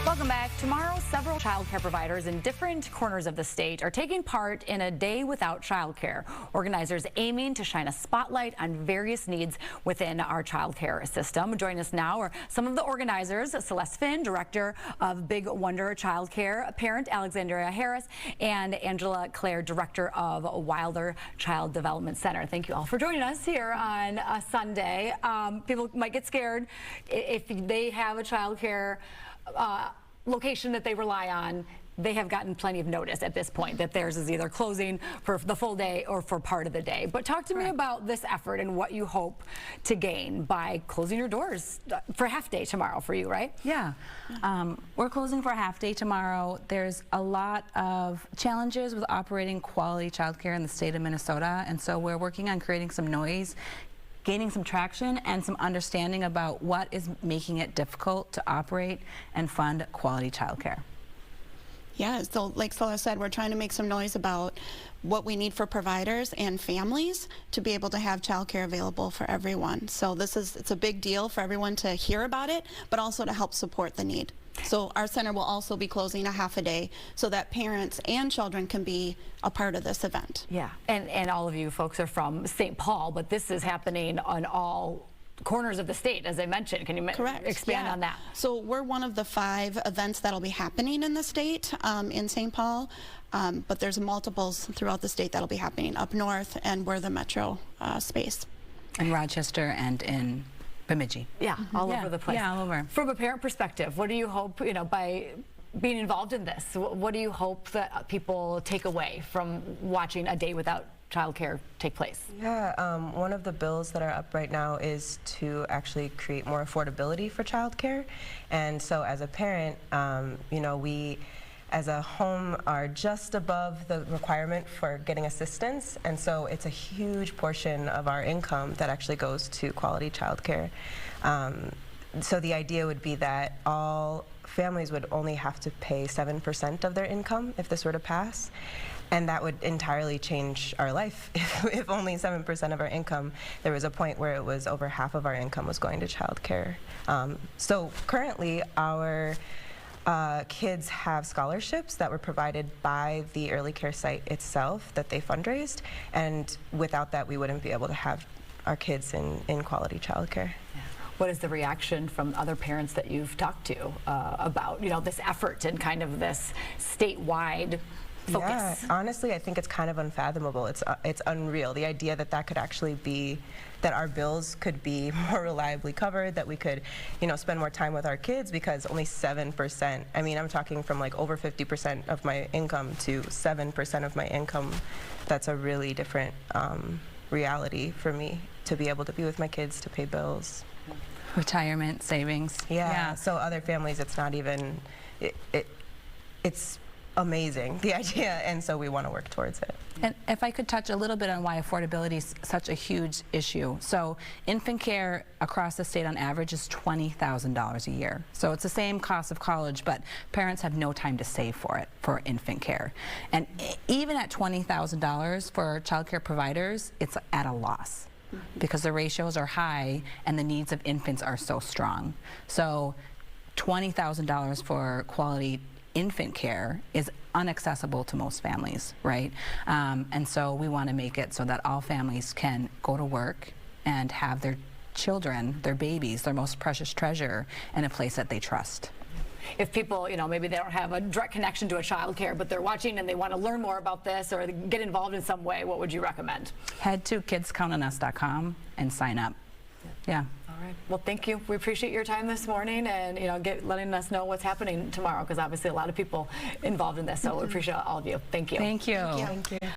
Welcome back. Tomorrow, several childcare providers in different corners of the state are taking part in a day without childcare. Organizers aiming to shine a spotlight on various needs within our childcare system. Joining us now are some of the organizers: Celeste Finn, director of Big Wonder Childcare; parent Alexandria Harris; and Angela Claire, director of Wilder Child Development Center. Thank you all for joining us here on a Sunday. People might get scared if they have a childcare location that they rely on. They have gotten plenty of notice at this point that theirs is either closing for the full day or for part of the day. But talk to me about this effort and what you hope to gain by closing your doors for half day tomorrow for you, right? Yeah, we're closing for a half day tomorrow. There's a lot of challenges with operating quality childcare in the state of Minnesota, and so we're working on creating some noise, gaining some traction and some understanding about what is making it difficult to operate and fund quality childcare. Yeah, so like Celeste said, we're trying to make some noise about what we need for providers and families to be able to have childcare available for everyone. So it's a big deal for everyone to hear about it, but also to help support the need. So our center will also be closing a half a day so that parents and children can be a part of this event. Yeah, and all of you folks are from St. Paul, but this is happening on all corners of the state, as I mentioned. Can you expand on that? So we're one of the 5 events that'll be happening in the state in St. Paul, but there's multiples throughout the state that'll be happening up north, and we're the metro space. In Rochester and in Bemidji. Yeah, all over the place. Yeah, all over. From a parent perspective, what do you hope, by being involved in this, what do you hope that people take away from watching a day without childcare take place? Yeah, one of the bills that are up right now is to actually create more affordability for childcare. And so as a parent, we as a home are just above the requirement for getting assistance, and so it's a huge portion of our income that actually goes to quality childcare. So the idea would be that all families would only have to pay 7% of their income if this were to pass, and that would entirely change our life if only 7% of our income. There was a point where it was over half of our income was going to childcare. So currently our kids have scholarships that were provided by the early care site itself that they fundraised, and without that we wouldn't be able to have our kids in quality childcare. Yeah. What is the reaction from other parents that you've talked to about this effort and kind of this statewide focus? Yeah, honestly, I think it's kind of unfathomable. It's unreal. The idea that that could actually be, that our bills could be more reliably covered, that we could, spend more time with our kids, because only 7%, I mean, I'm talking from like over 50% of my income to 7% of my income. That's a really different reality for me, to be able to be with my kids, to pay bills. Retirement savings. Yeah. So other families, it's not even, it's amazing, the idea, and so we want to work towards it. And if I could touch a little bit on why affordability is such a huge issue. So infant care across the state on average is $20,000 a year. So it's the same cost of college, but parents have no time to save for it, for infant care. And even at $20,000 for childcare providers, it's at a loss, because the ratios are high and the needs of infants are so strong. So $20,000 for quality infant care is inaccessible to most families, right? And so we want to make it so that all families can go to work and have their children, their babies, their most precious treasure, in a place that they trust. If people, maybe they don't have a direct connection to a child care, but they're watching and they want to learn more about this or get involved in some way, what would you recommend? Head to kidscountonus.com and sign up. Yeah. All right. Well, thank you. We appreciate your time this morning, and letting us know what's happening tomorrow, because obviously a lot of people involved in this. So we appreciate all of you. Thank you. Thank you. Thank you.